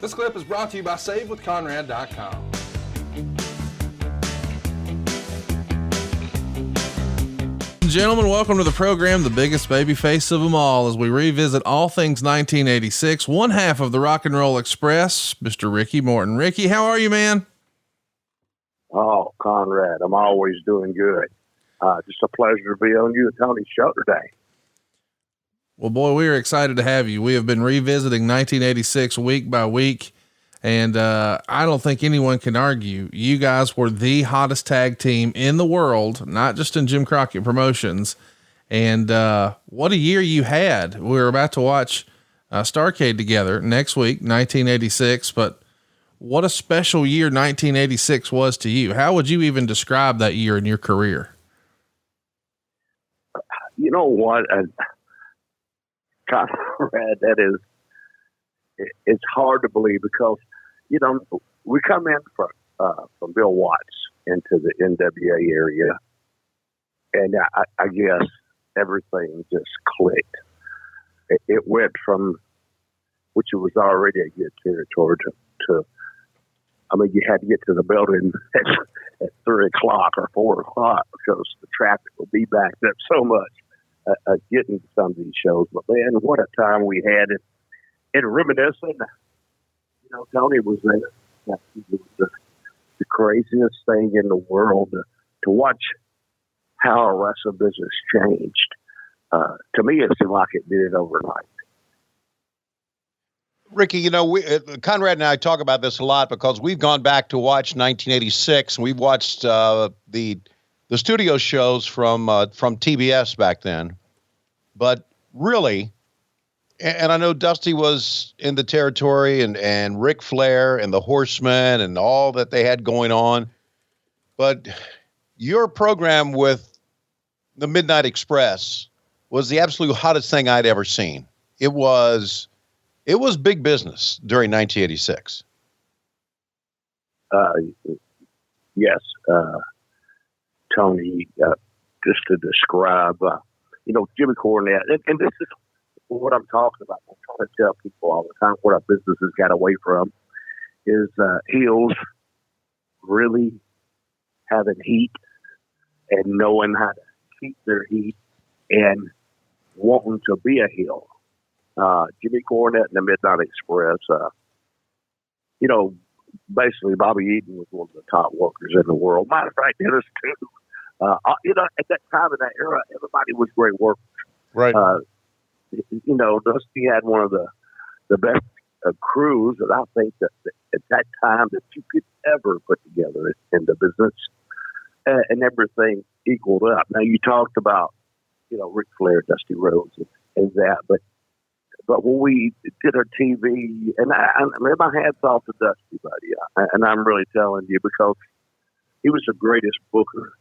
This clip is brought to you by SaveWithConrad.com. Gentlemen, welcome to the program, the biggest baby face of them all, as we revisit all things 1986, one half of the Rock and Roll Express, Mr. Ricky Morton. Ricky, how are you, man? Oh, Conrad, I'm always doing good. Just a pleasure to be on you and Tony's show today. Well, boy, we are excited to have you. We have been revisiting 1986 week by week, and I don't think anyone can argue. You guys were the hottest tag team in the world, not just in Jim Crockett Promotions. And what a year you had. We're about to watch Starrcade together next week, 1986, but what a special year 1986 was to you. How would you even describe that year in your career? You know what, Conrad, it's hard to believe because, you know, we come in from Bill Watts into the NWA area, and I guess everything just clicked. It went from, which was already a good territory, to I mean, you had to get to the building at 3 o'clock or 4 o'clock because the traffic would be backed up so much getting to some of these shows. But man, what a time we had in reminiscing. You know, Tony was there. It was the craziest thing in the world to watch how our wrestling business changed. To me, it seemed like it did it overnight. Ricky, you know, Conrad and I talk about this a lot because we've gone back to watch 1986. And we've watched the studio shows from TBS back then. But really, and I know Dusty was in the territory and Ric Flair and the Horsemen and all that they had going on. But your program with the Midnight Express was the absolute hottest thing I'd ever seen. It was big business during 1986. Yes, Tony, just to describe, you know, Jimmy Cornette, and this is what I'm talking about. I'm trying to tell people all the time what our business has got away from is heels really having heat and knowing how to keep their heat and wanting to be a heel. Jimmy Cornette and the Midnight Express, you know, basically Bobby Eaton was one of the top workers in the world. Matter of fact, Dennis too. You know, at that time in that era, everybody was great workers. Right. You know, Dusty had one of the best crews that I think that at that time that you could ever put together in the business, and everything equaled up. Now you talked about, you know, Ric Flair, Dusty Rhodes, and that, but when we did our TV, and I mean, my hat's off to Dusty, buddy, and I'm really telling you because he was the greatest booker,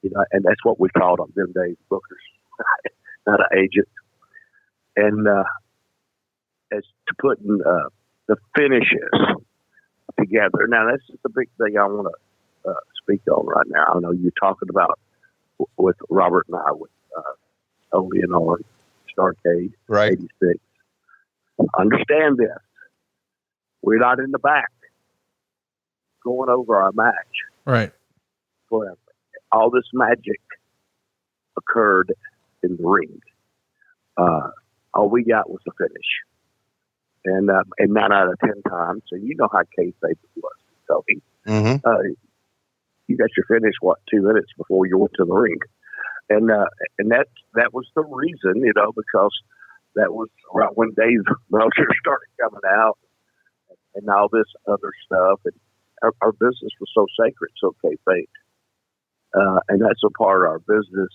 you know, and that's what we called them them days, bookers, not an agent. And as to putting the finishes together. Now, that's just a big thing I want to speak on right now. I know you're talking about with Robert and I with Oli and on Starrcade, right. 86. Understand this. We're not in the back going over our match. Right. Forever. All this magic occurred in the ring. All we got was the finish. And 9 out of 10 times, so you know how kayfabe it was. So you got your finish, 2 minutes before you went to the ring. And that was the reason, you know, because that was right when Dave Meltzer started coming out and all this other stuff. And our business was so sacred, so kayfabe. And that's a part of our business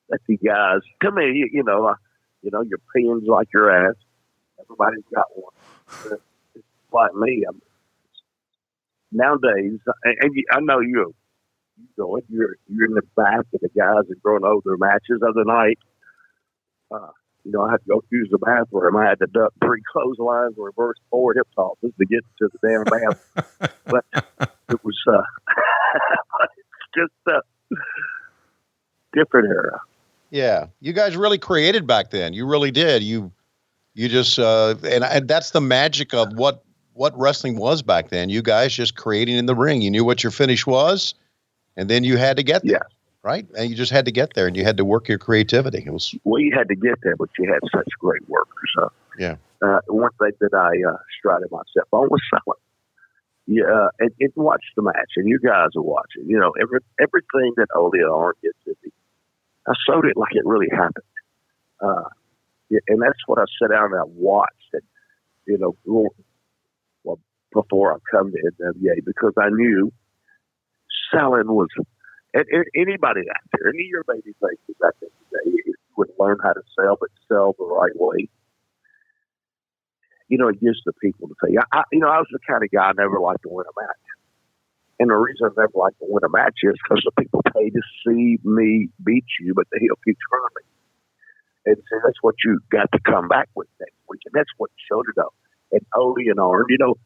that you guys, to me, you know, your opinions like your ass. Everybody's got one. It's like me. Nowadays, and I know you know it. You're in the back, and the guys are going over their matches. Other night, you know, I had to go use the bathroom. I had to duck 3 clotheslines, reverse 4 hip tosses to get to the damn bathroom. But it was it's just a different era. Yeah, you guys really created back then. You really did. You just and that's the magic of what wrestling was back then. You guys just creating in the ring. You knew what your finish was, and then you had to get there, right? And you just had to get there, and you had to work your creativity. It was you had to get there, but you had such great workers. Yeah. One thing that I strided myself on was selling. Yeah, and watch the match, and you guys are watching. You know, everything that Ole and Arn gets to me, I sold it like it really happened. And that's what I sat down and I watched. And, you know, well, before I come to NWA, because I knew selling was, and anybody out there, any of your baby faces out there today, if you would learn how to sell, but sell the right way, you know, it gives the people to say, I was the kind of guy I never liked to win a match. And the reason I never liked to win a match is because the people pay to see me beat you, but the heel keeps running. And so that's what you got to come back with next week. And that's what showed it up. And Ole and Arn, you know,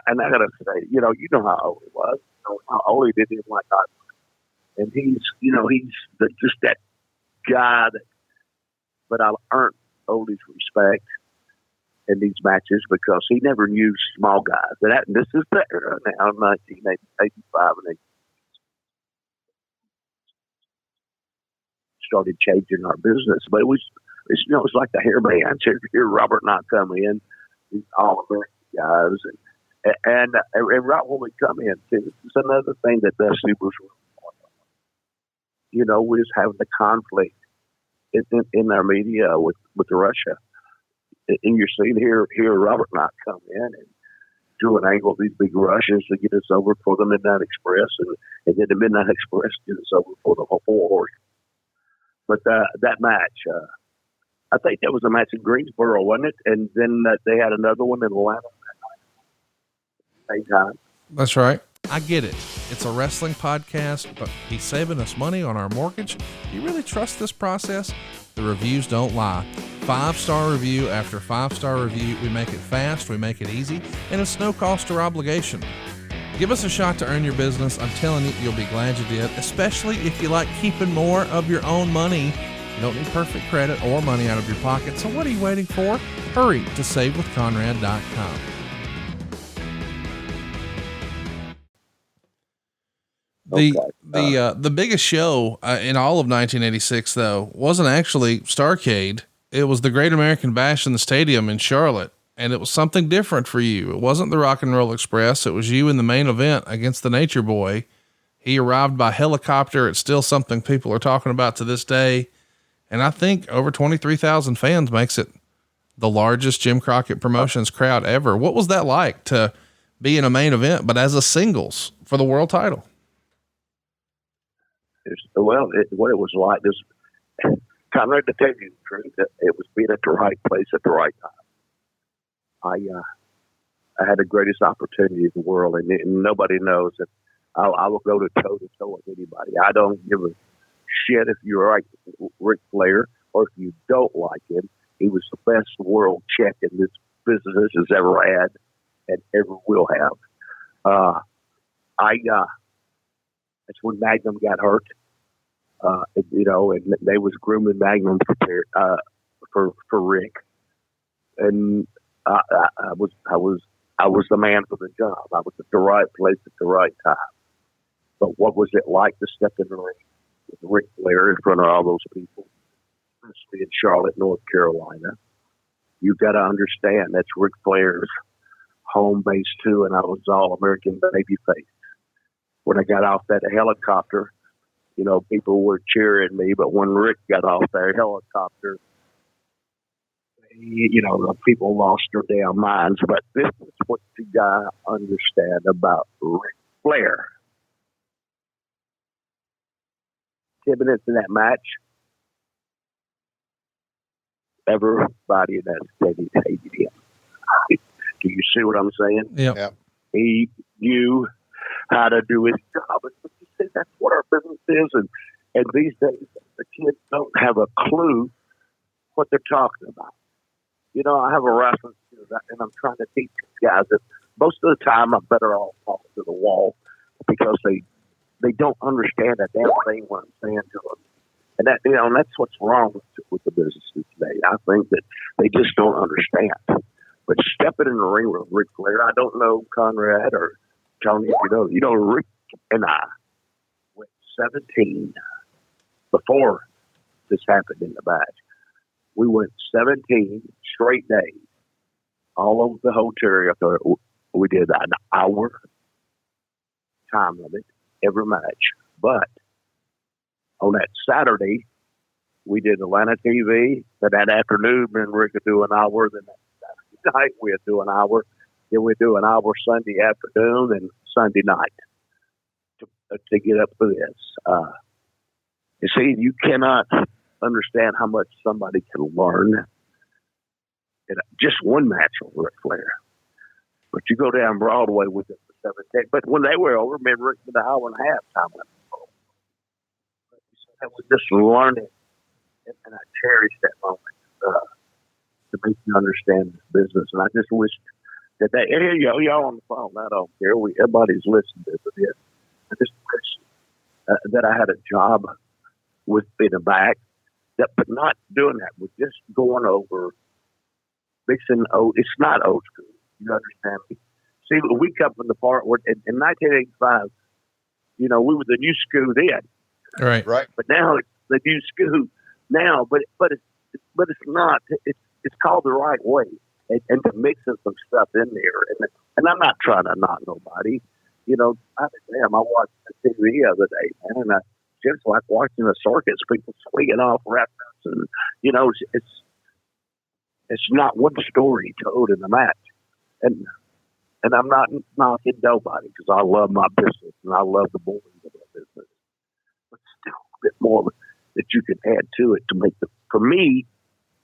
and I got to say, you know how Ole was. You know, how Ole did him like I. And he's just that guy that, but I earned Ole's respect in these matches because he never knew small guys. And this is the era now, 1985 and 86. Started changing our business, but it was like the hair bands. Here, Robert and I come in, these all American guys, and right when we come in, too, this is another thing that Dusty was, you know, we just having the conflict in our media with Russia, and you're seeing here Robert and I come in and do an angle of these big rushes to get us over for the Midnight Express, and then the Midnight Express get us over for the Four Horsemen. But that match, I think that was a match in Greensboro, wasn't it? And then they had another one in Atlanta that night. Same time. That's right. I get it. It's a wrestling podcast, but he's saving us money on our mortgage. Do you really trust this process? The reviews don't lie. 5-star review after 5-star review. We make it fast, we make it easy, and it's no cost or obligation. Give us a shot to earn your business. I'm telling you, you'll be glad you did, especially if you like keeping more of your own money. You don't need perfect credit or money out of your pocket. So what are you waiting for? Hurry to savewithconrad.com. The biggest show in all of 1986, though, wasn't actually Starrcade. It was the Great American Bash in the stadium in Charlotte. And it was something different for you. It wasn't the Rock and Roll Express. It was you in the main event against the Nature Boy. He arrived by helicopter. It's still something people are talking about to this day. And I think over 23,000 fans makes it the largest Jim Crockett Promotions crowd ever. What was that like to be in a main event, but as a singles for the world title? What it was like is, Conrad, to tell you the truth, it was being at the right place at the right time. I had the greatest opportunity in the world, and nobody knows that I will go to toe to toe with anybody. I don't give a shit if you're like Ric Flair or if you don't like him. He was the best world check in this business has ever had and ever will have. That's when Magnum got hurt. And they was grooming Magnum for Rick, and I was the man for the job. I was at the right place at the right time. But what was it like to step in the ring with Ric Flair in front of all those people, especially in Charlotte, North Carolina? You got to understand that's Ric Flair's home base too, and I was all-American babyface. When I got off that helicopter, people were cheering me, but when Rick got off that helicopter, the people lost their damn minds. But this is what you gotta understand about Ric Flair. 10 minutes in that match, everybody in that stadium hated him. Do you see what I'm saying? Yeah. He knew how to do his job. But you see, that's what our business is. And these days, the kids don't have a clue what they're talking about. I have a wrestling student, and I'm trying to teach these guys that most of the time I'm better off talking to the wall because they don't understand that damn thing what I'm saying to them. And that's what's wrong with the businesses today. I think that they just don't understand. But stepping in the ring with Ric Flair, I don't know Conrad or Tony, if you know, Rick and I went 17 before this happened in the match. We went 17 straight days all over the hotel area. We did an hour time limit every match. But on that Saturday, we did Atlanta TV. But that afternoon, me and Rick would do an hour. Then that Saturday night, we'd do an hour. Then we'd do an hour Sunday afternoon and Sunday night to get up for this. You see, you cannot understand how much somebody can learn in just one match with Ric Flair. But you go down Broadway with it for 17. But when they were over, remember, it was an hour and a half time limit. I was just learning, and I cherish that moment to make you understand this business. And I just wish that and y'all on the phone. I don't care. Everybody's listening to this. I just wish that I had a job with in the back, but not doing that. We're just going over mixing. It's not old school. You understand me? See, we come from the part where in 1985, we were the new school then. Right. But now it's the new school now, but it's not. It's called the right way, and to mixing some stuff in there. And I'm not trying to knock nobody. I watched the TV the other day, man, and I just like watching the circus, people swinging off rafters, and it's not one story told in the match, and I'm not knocking nobody because I love my business and I love the boys of my business. But still a bit more that you can add to it to make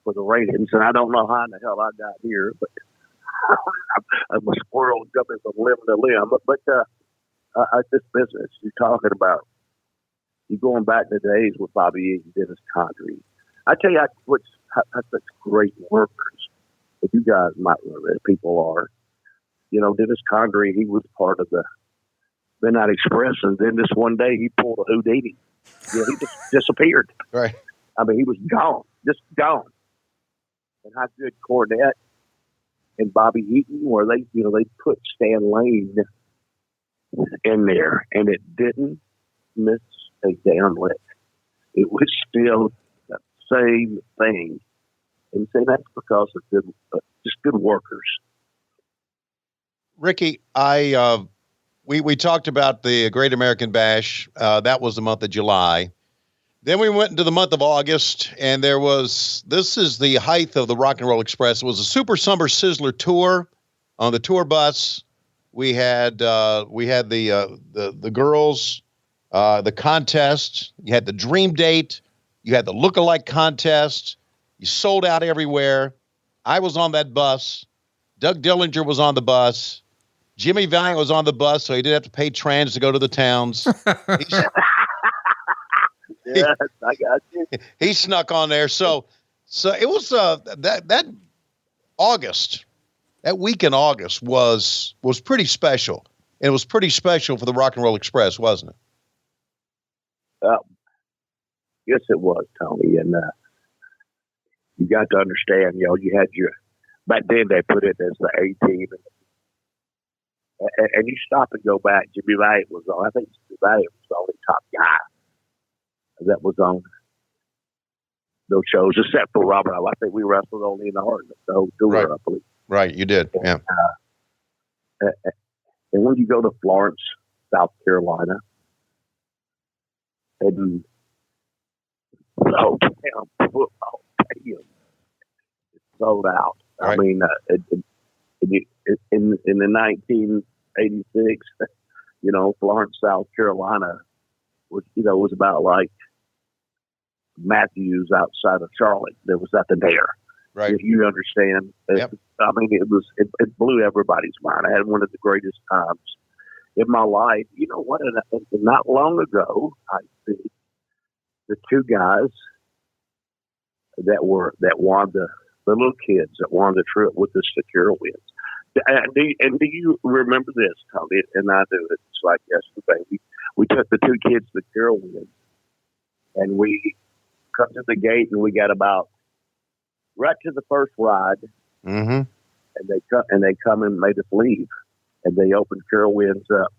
for the ratings. And I don't know how in the hell I got here, but I'm a squirrel jumping from limb to limb. But this business you're talking about, you're going back to the days with Bobby E and Dennis Condrey. I tell you, what's such great workers. If you guys might remember it, people are. Dennis Condrey, he was part of the Midnight Express, and then this one day he pulled a Houdini. He just disappeared. Right. I mean, he was gone, just gone. And how good Cornette and Bobby Eaton, where they put Stan Lane in there, and it didn't miss a damn lick. It was still the same thing. And say that's because of just good workers. Ricky, we talked about the Great American Bash. That was the month of July. Then we went into the month of August, and this is the height of the Rock and Roll Express. It was a Super Summer Sizzler tour. On the tour bus, we had the girls, the contest. You had the Dream Date. You had the Lookalike contest. You sold out everywhere. I was on that bus. Doug Dillinger was on the bus. Jimmy Valiant was on the bus, so he didn't have to pay trans to go to the towns. Yes, I got you. He snuck on there. So it was that August, that week in August was pretty special. And it was pretty special for the Rock and Roll Express, wasn't it? Yes, it was, Tony. And you got to understand, you had back then they put it as the A team. And you stop and go back. Jimmy Valiant was on. I think Jimmy Valiant was the only top guy that was on those shows, except for Robert. I think we wrestled only in the heart of the whole tour, right. I believe. Right, you did, yeah. And when you go to Florence, South Carolina, and football stadium is sold out. Right. I mean, in the 1986, Florence, South Carolina was about like Matthews outside of Charlotte. There was nothing there. Right. If you understand. Yep. I mean, it blew everybody's mind. I had one of the greatest times in my life. You know what? Not long ago, I see the two guys that won the little kids that won the trip with the secure wins. And do you remember this, Tommy? And I do. It's like yesterday. We took the two kids to Carol wins, and we come to the gate, and we got about right to the first ride, and they come and made us leave, and they opened Carol Wynn's up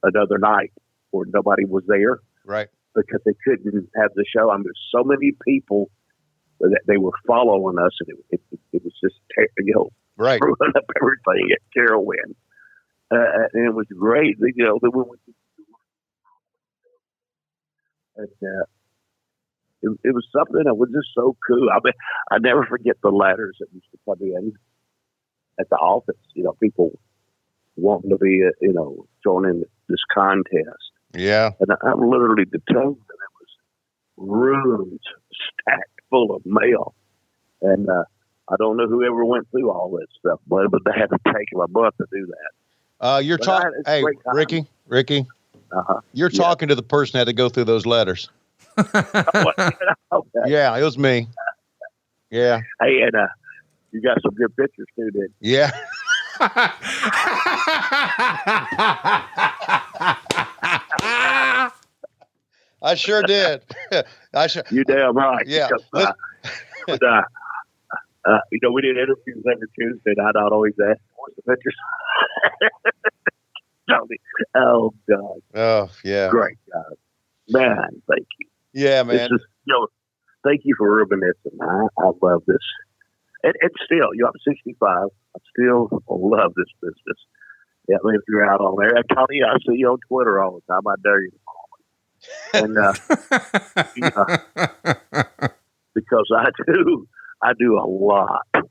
another night where nobody was there, right? Because they couldn't have the show. I mean, there's so many people that they were following us, and it was just right, screwing up everything at Carol Wynn, and it was great. Then we went to, and it was something that was just so cool. I mean, I never forget the letters that used to come in at the office. People wanting to be, joining this contest. Yeah. And I literally could tell them it was rooms stacked full of mail. And I don't know who ever went through all this stuff, but they had to take them a month to do that. You're talking, hey, Ricky, you're talking to the person that had to go through those letters. Okay. Yeah, it was me. Yeah. Hey, and you got some good pictures too, didn't you? Yeah. I sure did. You damn right. Yeah. Because, we did interviews every Tuesday, and I'd always ask, "What's the pictures?" Oh God. Oh yeah. Great guys, man. Thank you. Yeah, man. This is, thank you for reminiscing. I love this, and still, I'm 65. I still love this business. Yeah, if you're out on there, Tony, I see you on Twitter all the time. I dare you to call me, and because I do a lot. I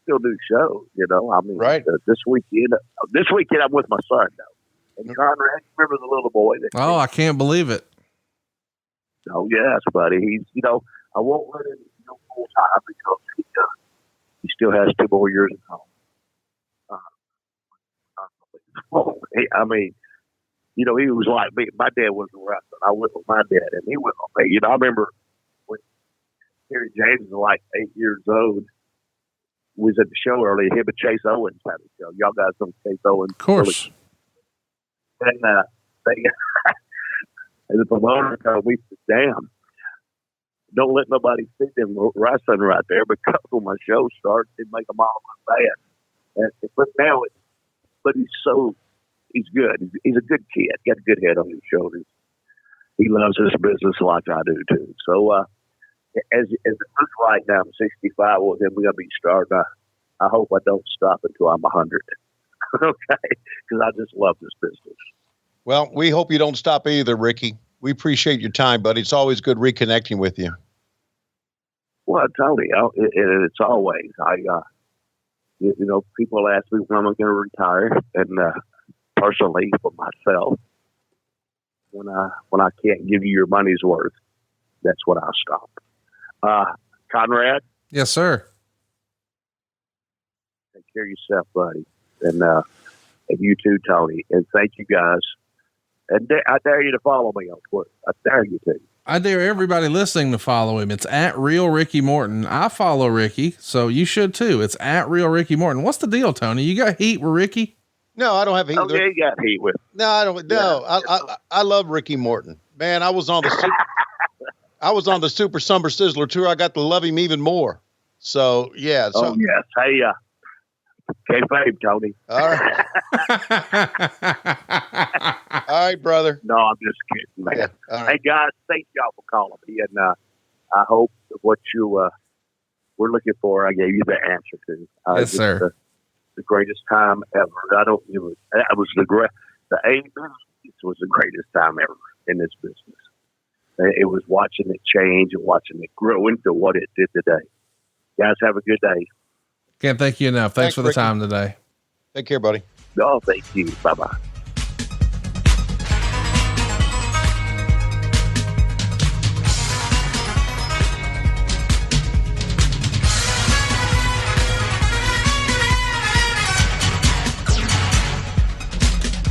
still do shows. I mean, right. This weekend I'm with my son though. And Conrad, remember the little boy that? Oh, I can't believe it. Oh yes, buddy. He's I won't let him go full time because he still has 2 more years at home. I mean, he was like me. My dad was a wrestler. I went with my dad, and he went with me. I remember when Terry James was like 8 years old. We was at the show earlier. Him and Chase Owens had a show. Y'all guys know Chase Owens, of course. And and the promoter told me, "Damn, don't let nobody see them wrestling right there because when my show starts, they make them all look bad." But now he's good. He's a good kid. Got a good head on his shoulders. He loves his business like I do too. So as it looks right now, I'm 65. Well, then we're gonna be starting. I hope I don't stop until I'm 100. Okay, because I just love this business. Well, we hope you don't stop either, Ricky. We appreciate your time, buddy. It's always good reconnecting with you. Well, Tony, it's always people ask me when I'm going to retire, and personally, for myself, when I can't give you your money's worth, that's when I'll stop. Conrad? Yes, sir. Take care of yourself, buddy. And you too, Tony. And thank you guys. And I dare you to follow me on Twitter. I dare you to. I dare everybody listening to follow him. It's at Real Ricky Morton. I follow Ricky, so you should too. It's at Real Ricky Morton. What's the deal, Tony? You got heat with Ricky? No, I don't have heat. Oh, yeah, you got heat with. No, I don't. No, I love Ricky Morton. Man, I was on the Super Summer Sizzler tour. I got to love him even more. So yeah. So, oh yes. Hey, kayfabe, Tony. All right. All right, brother. No, I'm just kidding, man. Yeah, right. Hey guys, thank y'all for calling me, and I hope that what you were looking for, I gave you the answer to. Yes, sir. The greatest time ever. I don't give it. It was the 80s was the greatest time ever in this business. It was watching it change and watching it grow into what it did today. Guys, have a good day. Can't thank you enough. Thanks for the Ricky. time today. Take care, buddy. Oh, thank you. Bye-bye.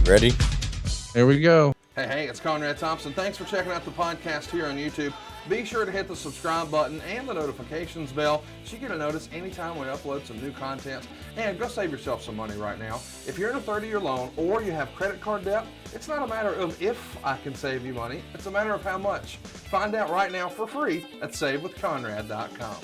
Ready? Here we go. Hey, it's Conrad Thompson. Thanks for checking out the podcast here on YouTube. Be sure to hit the subscribe button and the notifications bell so you get a notice anytime we upload some new content. And go save yourself some money right now. If you're in a 30-year loan or you have credit card debt, it's not a matter of if I can save you money, it's a matter of how much. Find out right now for free at SaveWithConrad.com.